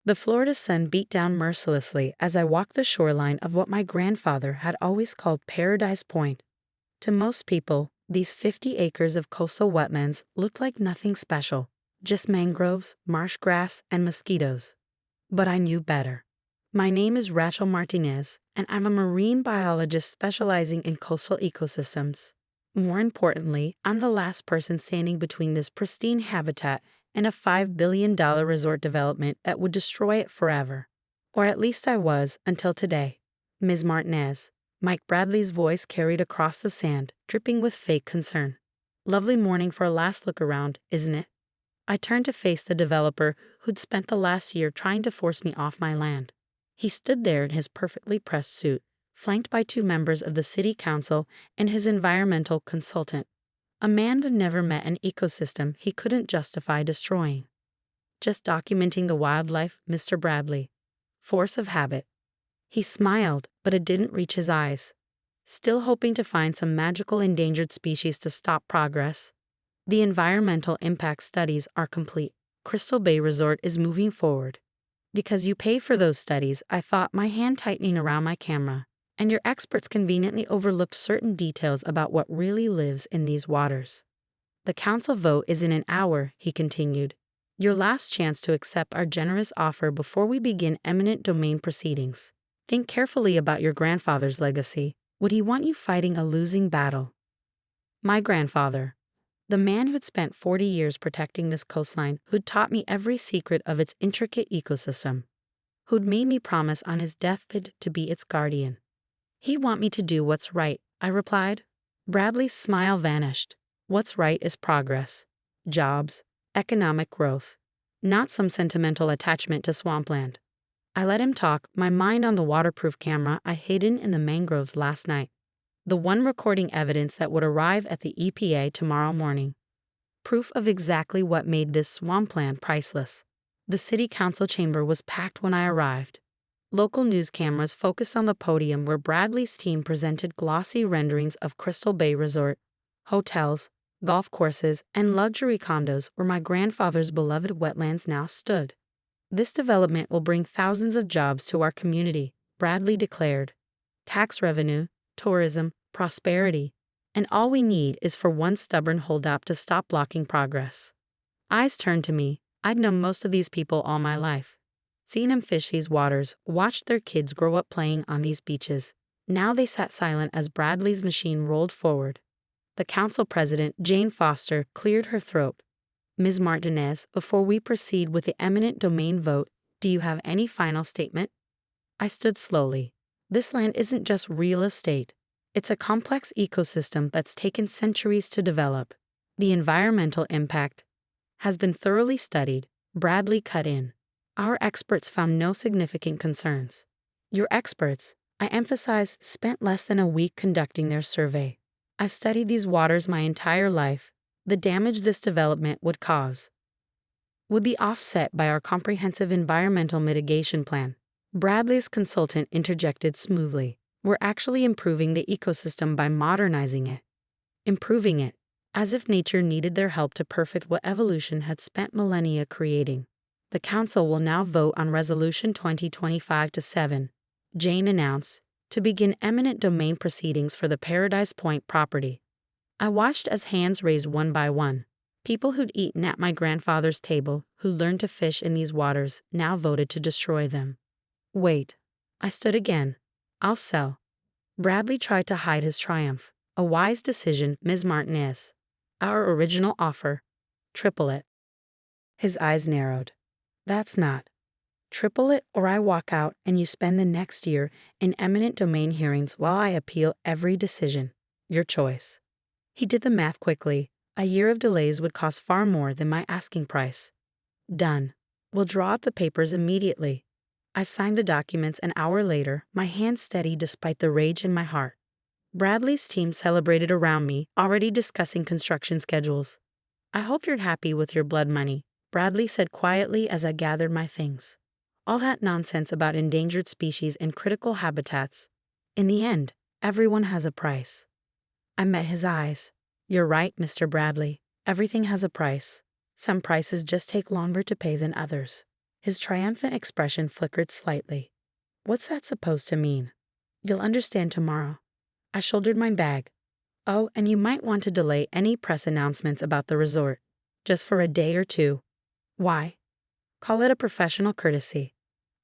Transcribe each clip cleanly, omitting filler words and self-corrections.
The Florida sun beat down mercilessly as I walked the shoreline of what my grandfather had always called Paradise Point. To most people, these 50 acres of coastal wetlands looked like nothing special, just mangroves, marsh grass, and mosquitoes. But I knew better. My name is Rachel Martinez, and I'm a marine biologist specializing in coastal ecosystems. More importantly, I'm the last person standing between this pristine habitat and a $5 billion resort development that would destroy it forever. Or at least I was until today. Ms. Martinez, Mike Bradley's voice carried across the sand, dripping with fake concern. Lovely morning for a last look around, isn't it? I turned to face the developer who'd spent the last year trying to force me off my land. He stood there in his perfectly pressed suit, flanked by 2 members of the city council and his environmental consultant. A man who'd never met an ecosystem he couldn't justify destroying. Just documenting the wildlife, Mr. Bradley. Force of habit. He smiled, but it didn't reach his eyes. Still hoping to find some magical endangered species to stop progress. The environmental impact studies are complete. Crystal Bay Resort is moving forward. Because you pay for those studies, I thought, my hand tightening around my camera, and your experts conveniently overlooked certain details about what really lives in these waters. The council vote is in an hour, he continued. Your last chance to accept our generous offer before we begin eminent domain proceedings. Think carefully about your grandfather's legacy. Would he want you fighting a losing battle? My grandfather. The man who'd spent 40 years protecting this coastline, who'd taught me every secret of its intricate ecosystem, who'd made me promise on his deathbed to be its guardian. He'd want me to do what's right, I replied. Bradley's smile vanished. What's right is progress, jobs, economic growth, not some sentimental attachment to swampland. I let him talk, my mind on the waterproof camera I hidden in the mangroves last night. The one recording evidence that would arrive at the EPA tomorrow morning. Proof of exactly what made this swampland priceless. The city council chamber was packed when I arrived. Local news cameras focused on the podium where Bradley's team presented glossy renderings of Crystal Bay Resort, hotels, golf courses, and luxury condos where my grandfather's beloved wetlands now stood. This development will bring thousands of jobs to our community, Bradley declared. Tax revenue, tourism, prosperity, and all we need is for one stubborn holdup to stop blocking progress. Eyes turned to me. I'd known most of these people all my life. Seen them fish these waters, watched their kids grow up playing on these beaches. Now they sat silent as Bradley's machine rolled forward. The council president, Jane Foster, cleared her throat. Ms. Martinez, before we proceed with the eminent domain vote, do you have any final statement? I stood slowly. This land isn't just real estate. It's a complex ecosystem that's taken centuries to develop. The environmental impact has been thoroughly studied, Bradley cut in. Our experts found no significant concerns. Your experts, I emphasize, spent less than a week conducting their survey. I've studied these waters my entire life. The damage this development would cause would be offset by our comprehensive environmental mitigation plan. Bradley's consultant interjected smoothly. We're actually improving the ecosystem by modernizing it. Improving it, as if nature needed their help to perfect what evolution had spent millennia creating. The council will now vote on Resolution 2025-7, Jane announced, to begin eminent domain proceedings for the Paradise Point property. I watched as hands raised one by one. People who'd eaten at my grandfather's table, who learned to fish in these waters, now voted to destroy them. Wait. I stood again. I'll sell. Bradley tried to hide his triumph. A wise decision, Ms. Martinez. Our original offer. Triple it. His eyes narrowed. That's not. Triple it or I walk out and you spend the next year in eminent domain hearings while I appeal every decision. Your choice. He did the math quickly. A year of delays would cost far more than my asking price. Done. We'll draw up the papers immediately. I signed the documents an hour later, my hands steady despite the rage in my heart. Bradley's team celebrated around me, already discussing construction schedules. I hope you're happy with your blood money, Bradley said quietly as I gathered my things. All that nonsense about endangered species and critical habitats. In the end, everyone has a price. I met his eyes. You're right, Mr. Bradley. Everything has a price. Some prices just take longer to pay than others. His triumphant expression flickered slightly. What's that supposed to mean? You'll understand tomorrow. I shouldered my bag. Oh, and you might want to delay any press announcements about the resort. Just for a day or two. Why? Call it a professional courtesy.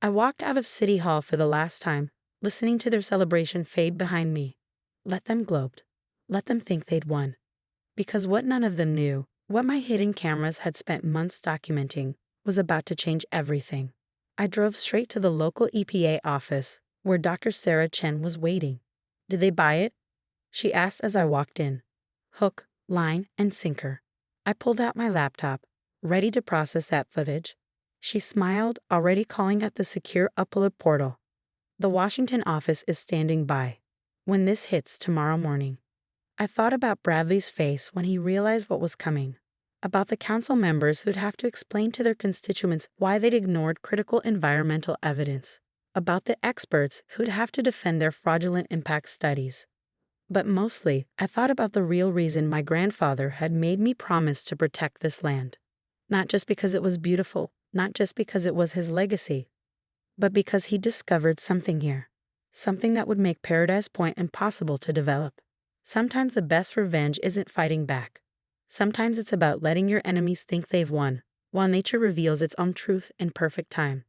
I walked out of City Hall for the last time, listening to their celebration fade behind me. Let them gloat. Let them think they'd won. Because what none of them knew, what my hidden cameras had spent months documenting, was about to change everything. I drove straight to the local EPA office, where Dr. Sarah Chen was waiting. Did they buy it? She asked as I walked in. Hook, line, and sinker. I pulled out my laptop, ready to process that footage. She smiled, already calling at the secure upload portal. The Washington office is standing by. When this hits tomorrow morning. I thought about Bradley's face when he realized what was coming. About the council members who'd have to explain to their constituents why they'd ignored critical environmental evidence. About the experts who'd have to defend their fraudulent impact studies. But mostly, I thought about the real reason my grandfather had made me promise to protect this land. Not just because it was beautiful, not just because it was his legacy, but because he discovered something here. Something that would make Paradise Point impossible to develop. Sometimes the best revenge isn't fighting back. Sometimes it's about letting your enemies think they've won, while nature reveals its own truth in perfect time.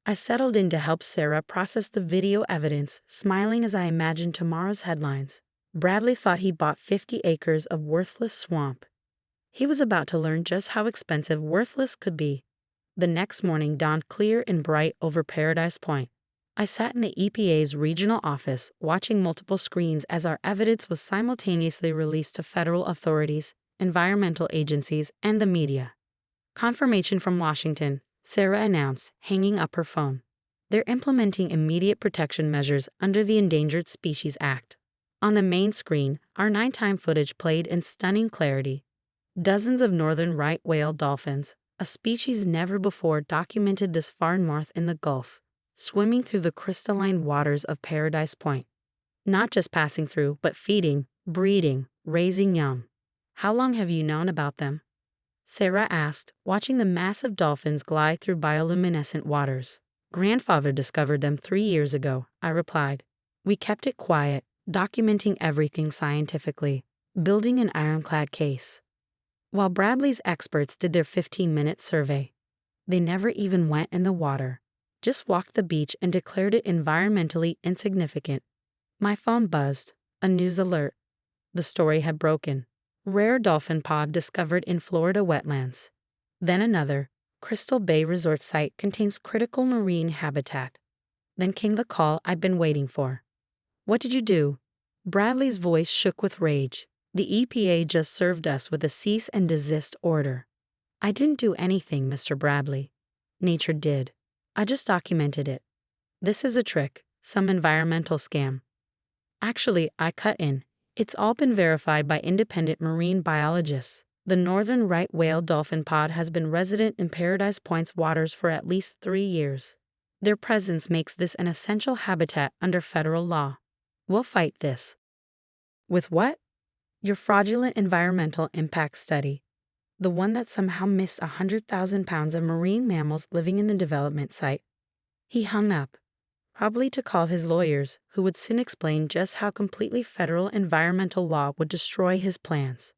I settled in to help Sarah process the video evidence, smiling as I imagined tomorrow's headlines. Bradley thought he'd bought 50 acres of worthless swamp. He was about to learn just how expensive worthless could be. The next morning dawned clear and bright over Paradise Point. I sat in the EPA's regional office, watching multiple screens as our evidence was simultaneously released to federal authorities, environmental agencies, and the media. Confirmation from Washington, Sarah announced, hanging up her phone. They're implementing immediate protection measures under the Endangered Species Act. On the main screen, our nighttime footage played in stunning clarity. Dozens of northern right whale dolphins, a species never before documented this far north in the Gulf, swimming through the crystalline waters of Paradise Point. Not just passing through, but feeding, breeding, raising young. How long have you known about them? Sarah asked, watching the massive dolphins glide through bioluminescent waters. Grandfather discovered them 3 years ago, I replied. We kept it quiet, documenting everything scientifically, building an ironclad case. While Bradley's experts did their 15-minute survey, they never even went in the water, just walked the beach and declared it environmentally insignificant. My phone buzzed, a news alert. The story had broken. Rare dolphin pod discovered in Florida wetlands. Then another, Crystal Bay Resort site contains critical marine habitat. Then came the call I'd been waiting for. What did you do? Bradley's voice shook with rage. The EPA just served us with a cease and desist order. I didn't do anything, Mr. Bradley. Nature did. I just documented it. This is a trick, some environmental scam. Actually, I cut in. It's all been verified by independent marine biologists. The northern right whale dolphin pod has been resident in Paradise Point's waters for at least 3 years. Their presence makes this an essential habitat under federal law. We'll fight this. With what? Your fraudulent environmental impact study. The one that somehow missed 100,000 pounds of marine mammals living in the development site. He hung up, probably to call his lawyers, who would soon explain just how completely federal environmental law would destroy his plans.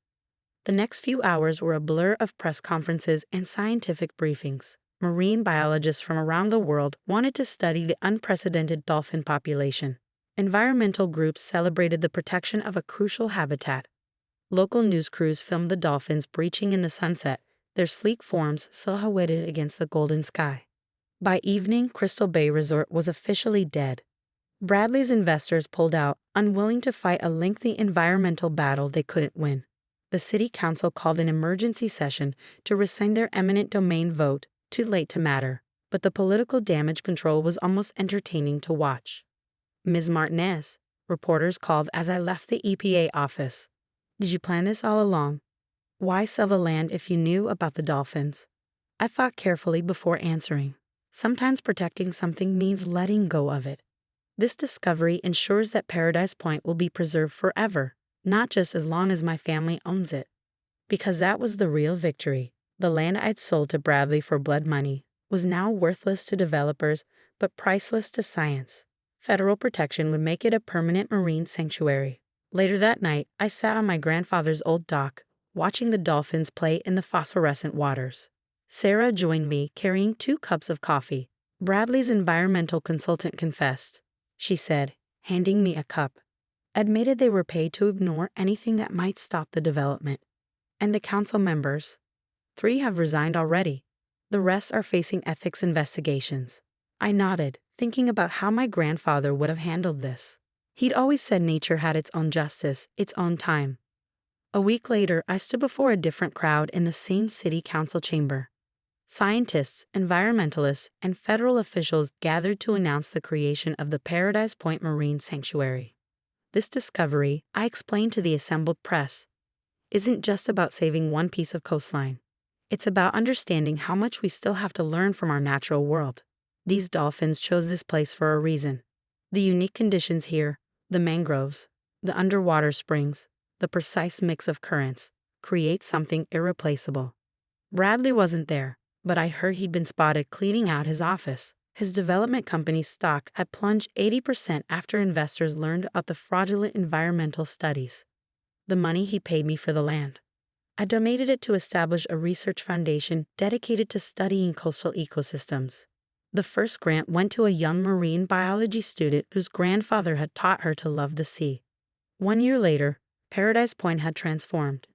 The next few hours were a blur of press conferences and scientific briefings. Marine biologists from around the world wanted to study the unprecedented dolphin population. Environmental groups celebrated the protection of a crucial habitat. Local news crews filmed the dolphins breaching in the sunset, their sleek forms silhouetted against the golden sky. By evening, Crystal Bay Resort was officially dead. Bradley's investors pulled out, unwilling to fight a lengthy environmental battle they couldn't win. The city council called an emergency session to rescind their eminent domain vote, too late to matter, but the political damage control was almost entertaining to watch. Ms. Martinez, reporters called as I left the EPA office. Did you plan this all along? Why sell the land if you knew about the dolphins? I thought carefully before answering. Sometimes protecting something means letting go of it. This discovery ensures that Paradise Point will be preserved forever, not just as long as my family owns it. Because that was the real victory. The land I'd sold to Bradley for blood money was now worthless to developers but priceless to science. Federal protection would make it a permanent marine sanctuary. Later that night, I sat on my grandfather's old dock, watching the dolphins play in the phosphorescent waters. Sarah joined me, carrying 2 cups of coffee. Bradley's environmental consultant confessed, she said, handing me a cup. Admitted they were paid to ignore anything that might stop the development. And the council members? 3 have resigned already. The rest are facing ethics investigations. I nodded, thinking about how my grandfather would have handled this. He'd always said nature had its own justice, its own time. A week later, I stood before a different crowd in the same city council chamber. Scientists, environmentalists, and federal officials gathered to announce the creation of the Paradise Point Marine Sanctuary. This discovery, I explained to the assembled press, isn't just about saving one piece of coastline. It's about understanding how much we still have to learn from our natural world. These dolphins chose this place for a reason. The unique conditions here, the mangroves, the underwater springs, the precise mix of currents, create something irreplaceable. Bradley wasn't there, but I heard he'd been spotted cleaning out his office. His development company's stock had plunged 80% after investors learned about the fraudulent environmental studies. The money he paid me for the land, I donated it to establish a research foundation dedicated to studying coastal ecosystems. The first grant went to a young marine biology student whose grandfather had taught her to love the sea. 1 year later, Paradise Point had transformed,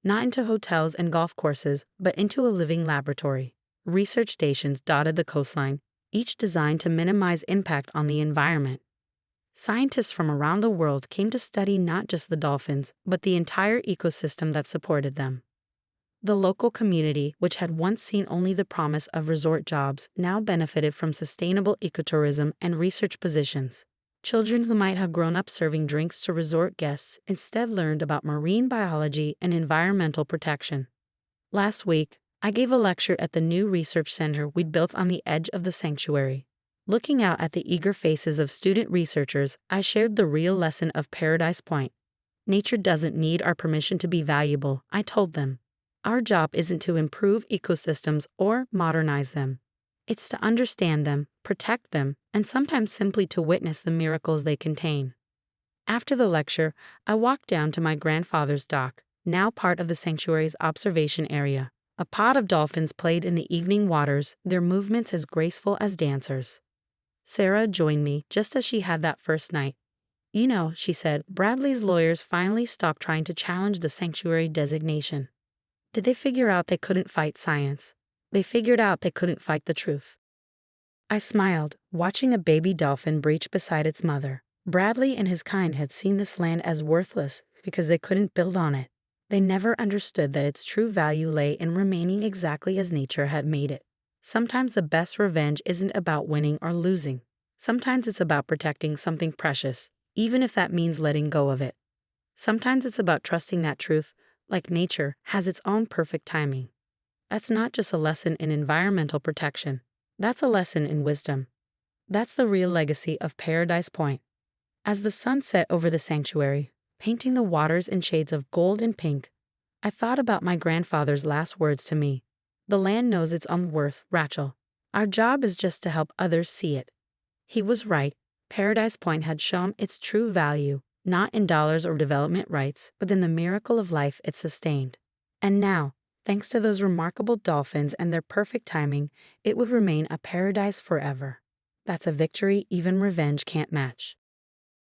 not into hotels and golf courses, but into a living laboratory. Research stations dotted the coastline, each designed to minimize impact on the environment. Scientists from around the world came to study not just the dolphins, but the entire ecosystem that supported them. The local community, which had once seen only the promise of resort jobs, now benefited from sustainable ecotourism and research positions. Children who might have grown up serving drinks to resort guests instead learned about marine biology and environmental protection. Last week, I gave a lecture at the new research center we'd built on the edge of the sanctuary. Looking out at the eager faces of student researchers, I shared the real lesson of Paradise Point. Nature doesn't need our permission to be valuable, I told them. Our job isn't to improve ecosystems or modernize them. It's to understand them, protect them, and sometimes simply to witness the miracles they contain. After the lecture, I walked down to my grandfather's dock, now part of the sanctuary's observation area. A pod of dolphins played in the evening waters, their movements as graceful as dancers. Sarah joined me just as she had that first night. You know, she said, Bradley's lawyers finally stopped trying to challenge the sanctuary designation. Did they figure out they couldn't fight science? They figured out they couldn't fight the truth. I smiled, watching a baby dolphin breach beside its mother. Bradley and his kind had seen this land as worthless because they couldn't build on it. They never understood that its true value lay in remaining exactly as nature had made it. Sometimes the best revenge isn't about winning or losing. Sometimes it's about protecting something precious, even if that means letting go of it. Sometimes it's about trusting that truth, like nature, has its own perfect timing. That's not just a lesson in environmental protection. That's a lesson in wisdom. That's the real legacy of Paradise Point. As the sun set over the sanctuary, painting the waters in shades of gold and pink, I thought about my grandfather's last words to me. The land knows its own worth, Rachel. Our job is just to help others see it. He was right. Paradise Point had shown its true value, not in dollars or development rights, but in the miracle of life it sustained. And now, thanks to those remarkable dolphins and their perfect timing, it would remain a paradise forever. That's a victory even revenge can't match.